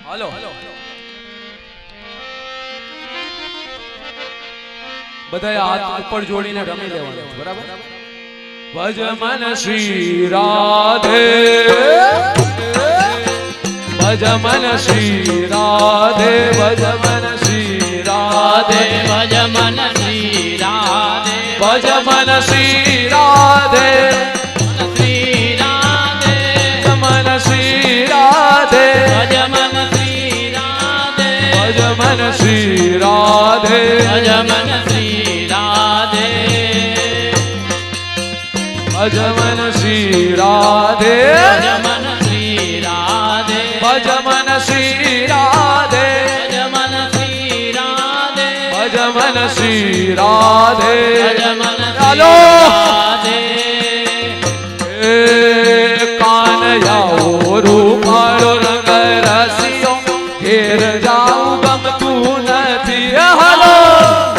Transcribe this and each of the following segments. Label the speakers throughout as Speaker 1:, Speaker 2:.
Speaker 1: હાલો બધાએ હાથ ઉપર જોડીને રમી લેવાનું બરાબર ભજ મન શ્રી રાધે ભજ મન શ્રી રાધે ભજ મન શ્રી રાધે
Speaker 2: ભજ મન શ્રી રાધે
Speaker 1: ભજ મન શ્રી રાધે
Speaker 2: શ્રી રાધે
Speaker 1: મન શ્રી રાધે
Speaker 2: ભજ મન શ્રી રાધે
Speaker 1: ભજ મન શ્રી રાધે
Speaker 2: ભજ મન શ્રી રાધે
Speaker 1: ભજ મન શ્રી રાધે
Speaker 2: ભજ મન શ્રી રાધે
Speaker 1: ભજ મન શ્રી રાધે
Speaker 2: ભજ મન શ્રી રાધે
Speaker 1: ભજ મન શ્રી રાધે
Speaker 2: ભજ મન
Speaker 1: ચાલો
Speaker 2: રાધે
Speaker 1: એ કાનયાઓ રૂપાળો રંગ રસિયો ઘેર જાઉં ગમતું નથી હાલો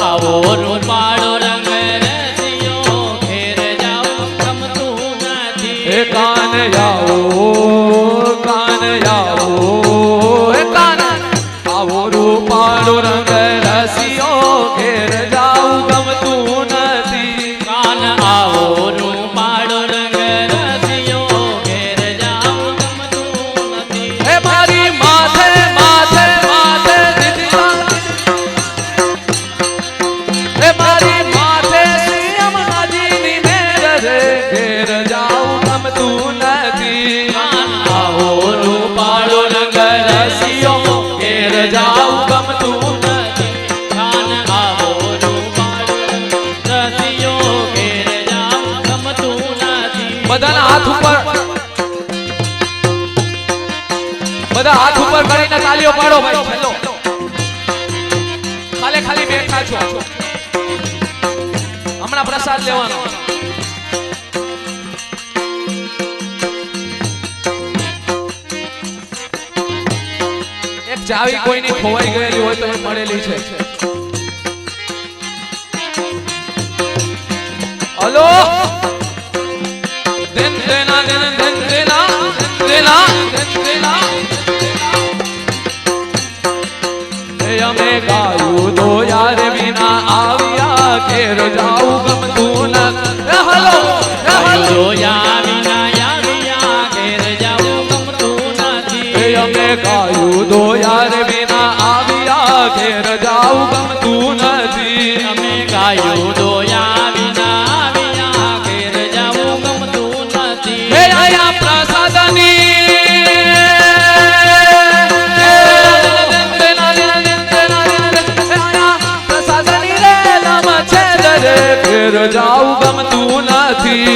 Speaker 2: આવો રૂપાળો રંગ રસિયો ઘેર જાઓ ગમતું નથી
Speaker 1: એ કાનયાઓ કાનયાઓ એ કાન આવો રૂપાળો રંગ રસિયો ઘેર જાઉં ગમતું નથી
Speaker 2: કાન આવો રૂપાળો રંગ રસિયો ઘેર જાઓ ગમતું નથી
Speaker 1: હે મારી માથે માથે માથે દીદી હે મારી માથે શ્યામનાજીની મેર રે ઘેર જાઉં ગમતું નથી
Speaker 2: કાન આવો રૂપાળો રંગ રસિયો ઘેર જાઓ ગમતું નથી કાન આવો રૂપાળો રંગ રસિયો ઘેર જાઓ ગમતું નથી
Speaker 1: બધાના હાથ ઉપર બધા હાથ ઉપર કરીને તાલીઓ પાડો ભાઈ હેલો ખાલી ખાલી બેઠા છો હમણાં પ્રસાદ લેવાનો એક ચાવી કોઈની ખોવાઈ ગયેલી હોય તો મળેલી છે હલો દિન દેના દિન દિન દેના દેના દિન દેના એ અમે ગાયું તો યાર વિના આવ્યા ઘેર જાઉં ગમતું ન હલો
Speaker 2: જોયા વિના આવ્યા ઘેર જાઓ ગમતું નથી
Speaker 1: એ અમે ગાયું તો યાર વિના આવ્યા ઘેર જાઉં ગમતું નથી
Speaker 2: અમે ગાયું દોયા વિના આવ્યા ઘેર જાઓ ગમતું નથી
Speaker 1: હે આયા પ્રસાદની ઘેર જાઉં ગમતું નથી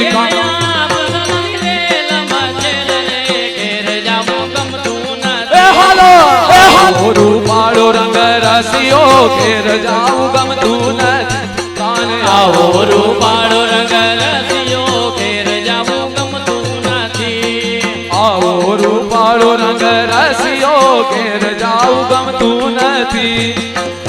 Speaker 2: ઘેર જાઓ ગમતું
Speaker 1: એ
Speaker 2: નથી
Speaker 1: હાલો એ હાલો રૂપાળો રંગ રસિયો ઘેર જાઉં ગમતું નથી કાન
Speaker 2: આવો રૂપાળો રંગ રસિયો ઘેર જાઓ ગમતું નથી
Speaker 1: આવો રૂપાળો રંગ રસિયો ઘેર જાઉં ગમતું નથી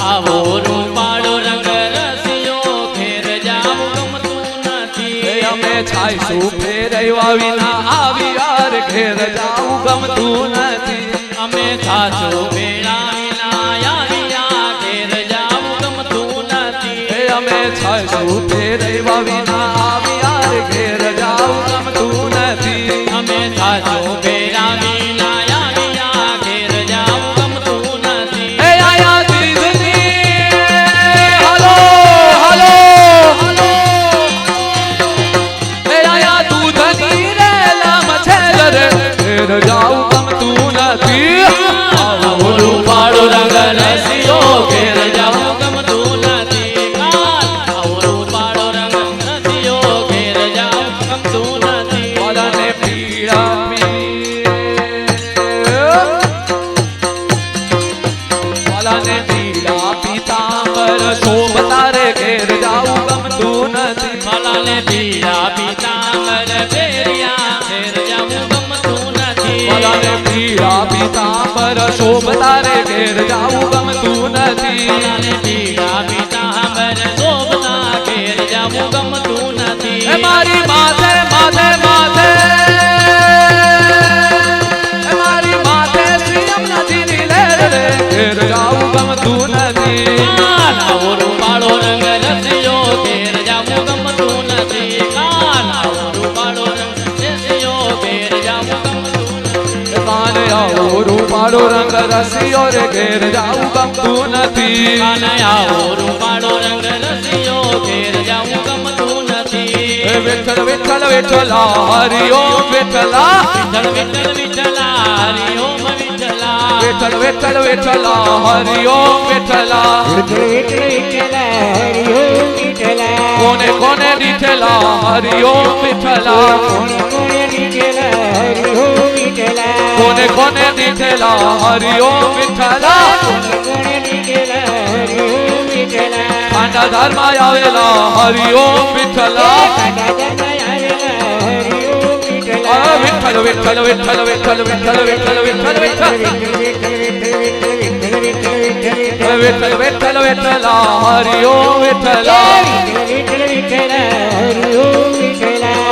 Speaker 2: આવો રૂપાળો રંગ રસિયો ઘેર જાઓ ગમતું
Speaker 1: એ
Speaker 2: નથી
Speaker 1: અમે છાઈશું ફેરવા વિના આવ્યા રે ઘેર જાઉં ગમતું નથી
Speaker 2: અમે સાચો ભેળા વિના આવ્યા ઘેર જાઓ ગમતું નથી
Speaker 1: એ અમે છાઈશું ફેરવા વિના આવ્યા રે ઘેર જાઉં ગમતું નથી
Speaker 2: અમે સાચો ભેળા વિના આવ્યા ઘેર જાઓ ગમતું નથી
Speaker 1: એ આયા દીદની હાલો હાલો હાલો એ આયા દૂધની રે લામ છે રે ઘેર જાઉં ગમતું નથી
Speaker 2: આવો રૂપાળો રંગ રસિયો ઘેર જાઓ ગમતું નથી આવો રૂપાળો રંગ રસિયો ઘેર જાઓ ગમતું નથી
Speaker 1: વાલાને પીળા વાલાને પીળા પીતાંબર શોભતા રે ઘેર જાઉં ગમતું નથી
Speaker 2: ભલાને પીળા પીતાંબર પહેર્યા ઘેર જાવું ગમતું નથી
Speaker 1: વાલાને પીળા પીતાંબર શોભતા રે ઘેર જાઉં ગમતું નથી
Speaker 2: ભલાને પીળા પીતાંબર શોભના ઘેર જાવું ગમતું નથી
Speaker 1: એ મારી માથે માથે માથે એ મારી માથે શ્રી અમનાજીની લે રૂપાળો રંગ રસિયો રે ઘેર જાવું ગમતું નથી
Speaker 2: કાનૈયા રૂપાળો રંગ રસિયો ઘેર જાવું ગમતું નથી
Speaker 1: હે વિઠ્ઠલ વિઠ્ઠલ વિઠ્ઠલા હરિ ઓમ વિઠ્ઠલા
Speaker 2: વિઠ્ઠલ વિઠ્ઠલ વિઠ્ઠલા હરિ ઓમ વિઠ્ઠલા
Speaker 1: વિઠ્ઠલ વિઠ્ઠલ વિઠ્ઠલા હરિ ઓમ વિઠ્ઠલા કોને કોને દીઠેલા હરિ ઓમ વિઠ્ઠલા કોને કોને દીઠેલા હરિ ઓમ વિઠ્ઠલા ખાંડા ધારમાં આવેલા હરિ ઓમ વિઠ્ઠલા વિઠ્ઠલ વિઠ્ઠલ વિઠ્ઠલ વિઠ્ઠલ વિઠ્ઠલ વિઠ્ઠલ વિઠ્ઠલ વિઠ્ઠલ વિઠ્ઠલ વિઠ્ઠલ વિઠ્ઠલા હરિ ઓમ વિઠ્ઠલા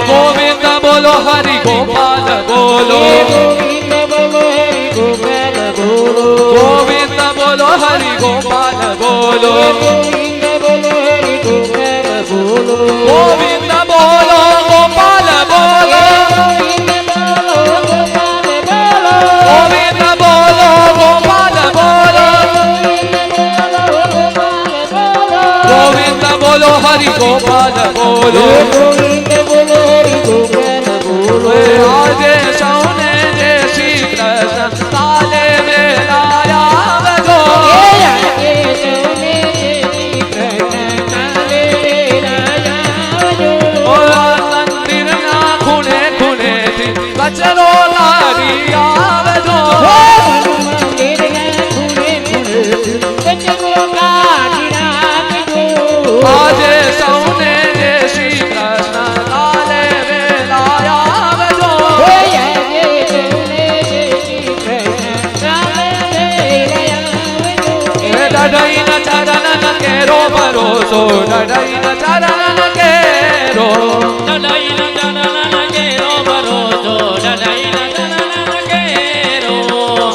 Speaker 1: ગોવિંદ બોલો હરિ ગોપાલ બોલો ગોવિંદ બોલો હરિ ગોપાલ બોલો ગોવિંદ બોલો ગોપાલ બોલો ગોવિંદ બોલો ગોપાલ બોલો ગોવિંદ બોલો હરિ ગોપાલ બોલો આજે સૌને જય શ્રી કૃષ્ણ કાલે વેલાયા આવજો મંદિરના ખૂણે ખૂણેથી કચરો લાવી આવજો આજે સૌને જય શ્રી કૃષ્ણ કાલે વેલાયા આવજો ડઢઈના ચરણ કેરો ભરોસો ડઢઈના ચરણ કેરો
Speaker 2: ડડાઈના ચરણ કેરો ભરોસો ડડાઈના ચરણ કેરો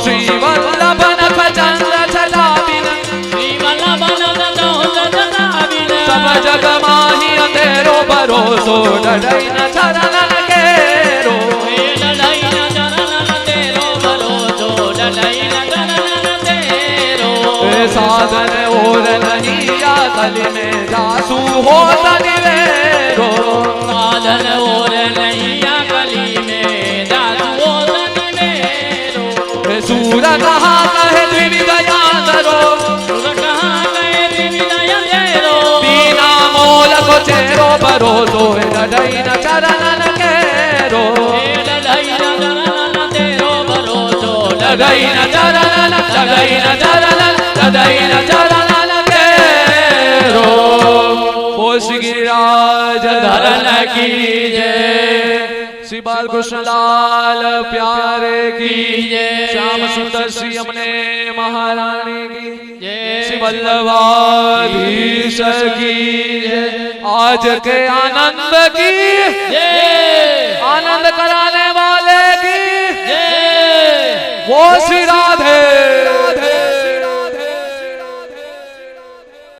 Speaker 1: શ્રી વલ્લભ નખ ચંદ્ર છટાબિન
Speaker 2: શ્રી વલ્લભ ચંદ્રાબિન
Speaker 1: સબ જગ માહી અંધેરો ભરોસો ડઢઈના ચરણ કેરો
Speaker 2: ડડાઈના ચરણ તેરો ભરોસો ડડાઈના ચરણ તેરો
Speaker 1: साधन और नहीं या कली में जासू हो तनिवेरो
Speaker 2: साधन और नहीं या कली में जासू हो तनिवेरो
Speaker 1: सूर कहा कहे द्विविदयाधरो
Speaker 2: सुर कहाँ गए दिविदयाधरो
Speaker 1: बिना मोल को चेरो भरोसो डढई न चरणन केरो
Speaker 2: डडाईना चरण तेरो भरोसो
Speaker 1: डढई न चरणन डढई न चरणन डढई न चरणन केरो बोल श्री गिरिराज धरन की जय श्री बाल कृष्ण लाल प्यारे की
Speaker 2: जय
Speaker 1: श्याम सुंदर श्री अमने महारानी की
Speaker 2: जय
Speaker 1: श्री वल्लभाधीश की जय आज के आनंद की
Speaker 2: जय
Speaker 1: आनंद कराने वाले की
Speaker 2: जय
Speaker 1: वो श्री राधे